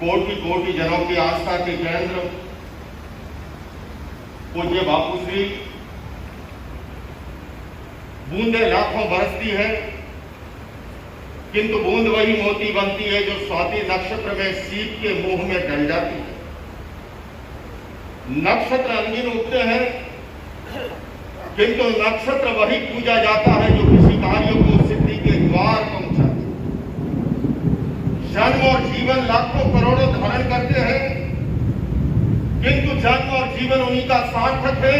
कोटि कोटि जनों की आस्था के केंद्र पूज्य बापू श्री। बूंदे लाखों बरसती है, किंतु बूंद वही मोती बनती है जो स्वाति नक्षत्र में सीप के मुंह में डल जाती है। नक्षत्र अंगिन उगते हैं, किंतु नक्षत्र वही पूजा जाता है जो किसी कार्य को सिद्धि के द्वार पहुंचाता है। जन्म और जीवन लाखों करोड़ों धारण करते हैं, किंतु जन्म और जीवन उन्हीं का सार्थक है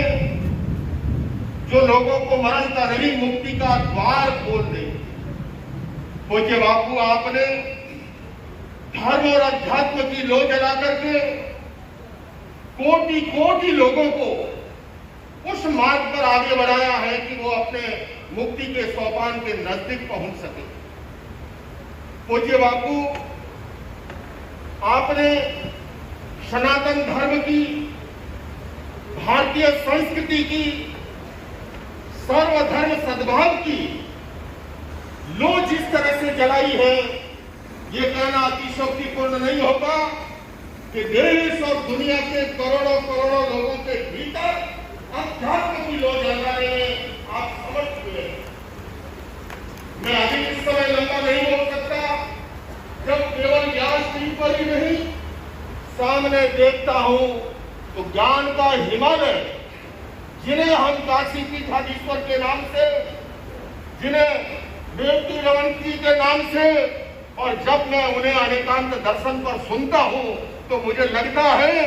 जो लोगों को मरण का नहीं मुक्ति का द्वार खोल दे। पूज्य बापू, आपने धर्म और अध्यात्म की लो जला करके कोटि कोटि लोगों को उस मार्ग पर आगे बढ़ाया है कि वो अपने मुक्ति के सोपान के नजदीक पहुंच सके। पूज्य बापू, आपने सनातन धर्म की, भारतीय संस्कृति की, सर्वधर्म सद्भाव की लो जिस तरह से जलाई है, ये कहना अतिशयोक्तिपूर्ण नहीं होगा कि देश और दुनिया के करोड़ों करोड़ों लोगों के भीतर अध्यात्म की लो जल रहे हैं, आप समझ चुके हैं। मैं अभी इस समय लंबा नहीं बोल सकता, जब केवल व्यासपीठ पर ही नहीं सामने देखता हूं तो ज्ञान का हिमालय, जिन्हें हम काशी पीठाधीश्वर के नाम से, जिन्हें देवकी रमनती के नाम से, और जब मैं उन्हें अनेकांत दर्शन पर सुनता हूं तो मुझे लगता है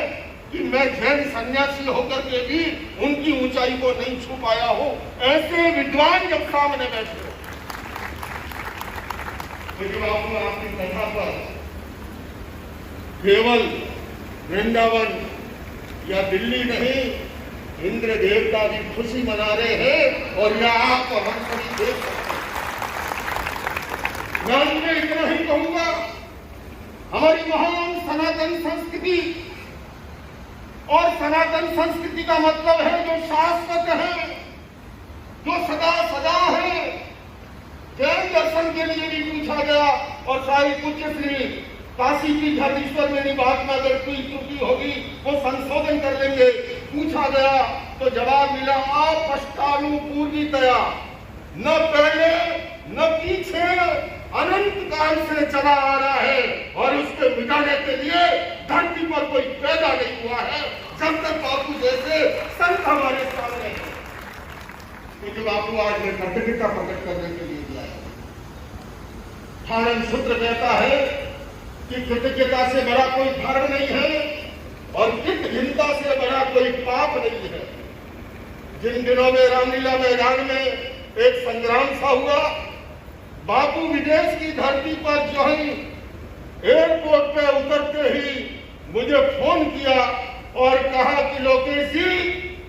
कि मैं जैन सन्यासी होकर के भी उनकी ऊंचाई को नहीं छू पाया हूं। ऐसे विद्वान जब सामने बैठे, बापू आपकी कथा पर केवल वृंदावन या दिल्ली नहीं, इंद्र देवता भी खुशी मना रहे हैं और यह आपको हम सभी देख सकते हैं। मैं उनमें इतना ही कहूंगा, हमारी महान सनातन संस्कृति, और सनातन संस्कृति का मतलब है जो शाश्वत है, जो सदा सदा है। जैन दर्शन के लिए भी पूछा गया, और सारी पूज्य श्री काशी पीठाधीश्वर मेरी बात में अगर कोई त्रुटि होगी वो संशोधन कर लेंगे। पूछा गया तो जवाब मिला, आप पश्चानु पूर्वीतया, न पहले न पीछे, अनंत काल से चला आ रहा है, और उसके मिटाने के लिए धरती पर कोई पैदा नहीं हुआ है जब तक बापू जैसे संत हमारे सामने हैं। क्योंकि बापू आज मैं कृतज्ञता प्रकट करने के लिए दिया है। धारण सूत्र कहता है कि कृतज्ञता से बड़ा कोई धर्म नहीं है, और कृतघ्नता से बड़ा कोई पाप नहीं है। जिन दिनों में रामलीला मैदान में एक संग्राम सा हुआ, बापू विदेश की धरती पर जो है एयरपोर्ट पे उतरते ही मुझे फोन किया और कहा कि लोकेश जी,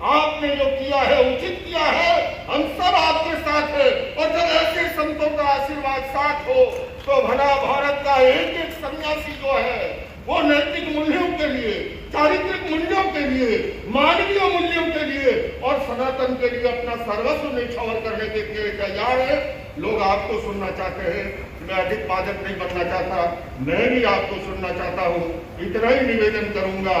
आपने जो किया है उचित किया है, हम सब आपके साथ हैं। और जब ऐसे संतों का आशीर्वाद साथ हो तो भला भारत का एक एक सन्यासी जो है वो नैतिक मूल्यों के लिए, चारित्रिक मूल्यों के लिए, मानवीय मूल्यों के लिए और सनातन के लिए अपना सर्वस्व निछावर करने के लिए तैयार है। लोग आपको सुनना चाहते हैं, मैं अधिक वादक नहीं बनना चाहता, मैं भी आपको सुनना चाहता हूँ। इतना ही निवेदन करूंगा,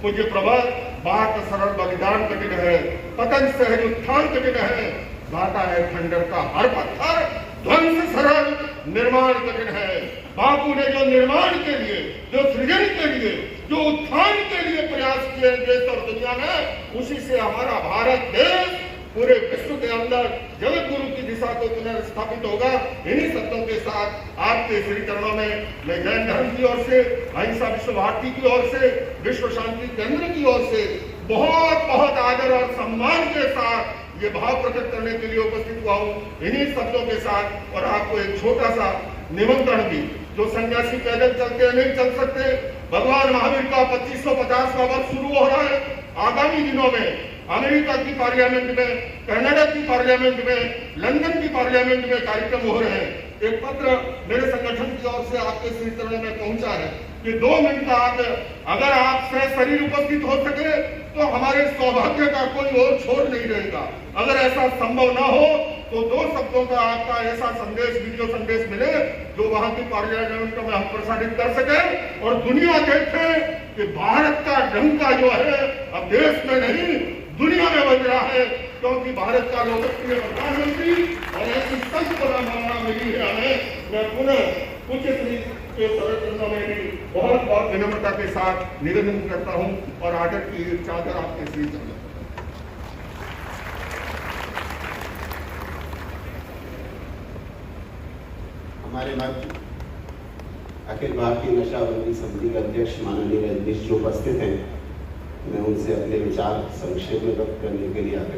मुझे प्रबल बात सरल बलिदान कठिन है, पतन सहज उत्थान कठिन है, गाता है खंडर का हर पत्थर, ध्वंस सरल निर्माण कठिन है। बापू ने जो निर्माण के लिए, जो सृजन के लिए, जो उत्थान के लिए प्रयास किए देश और दुनिया में, उसी से हमारा भारत देश पूरे विश्व के अंदर जगत गुरु की दिशा को पुनर्स्थापित होगा। इन्हीं शब्दों के साथ आपके श्री चरणों में मैं जैन धर्म की ओर से, अहिंसा विश्व भारती की ओर से, विश्व शांति केंद्र की ओर से बहुत बहुत आदर और सम्मान के साथ ये भाव प्रकट करने के लिए उपस्थित हुआ हूँ। इन्हीं शब्दों के साथ और आपको एक छोटा सा निमंत्रण भी, जो सन्यासी पैदल चलते नहीं चल सकते, भगवान महावीर का 2550वां वर्ष शुरू हो रहा है। आगामी दिनों में अमेरिका की पार्लियामेंट में, कनाडा की पार्लियामेंट में, लंदन की पार्लियामेंट में कार्यक्रम हो रहे हैं। एक पत्र मेरे संगठन की ओर से आपके श्री चरणों में पहुंचा है कि 2 मिनट का आप अगर आप शरीर उपस्थित हो सके तो हमारे सौभाग्य का कोई और छोर नहीं रहेगा। अगर ऐसा संभव ना हो तो 2 शब्दों का आपका ऐसा संदेश, वीडियो संदेश मिले जो वहां की पार्लियामेंट में हम प्रसारित कर सके और दुनिया देखे कि भारत का डंका जो है अब देश में नहीं दुनिया में बज रहा है, क्योंकि भारत का लोकप्रिय प्रधानमंत्री और ऐसी संत भावना मिली है हमें। मैं पुनः उचित के संरचना में भी बहुत बहुत विनम्रता के साथ निवेदन करता हूं और आदर की चादर आपके सिर चढ़ाता हूं। हमारे मंच अखिल भारतीय नशाबंदी समिति के अध्यक्ष माननीय रजनीश जो उपस्थित हैं, मैं उनसे अपने विचार संक्षेप में व्यक्त करने के लिए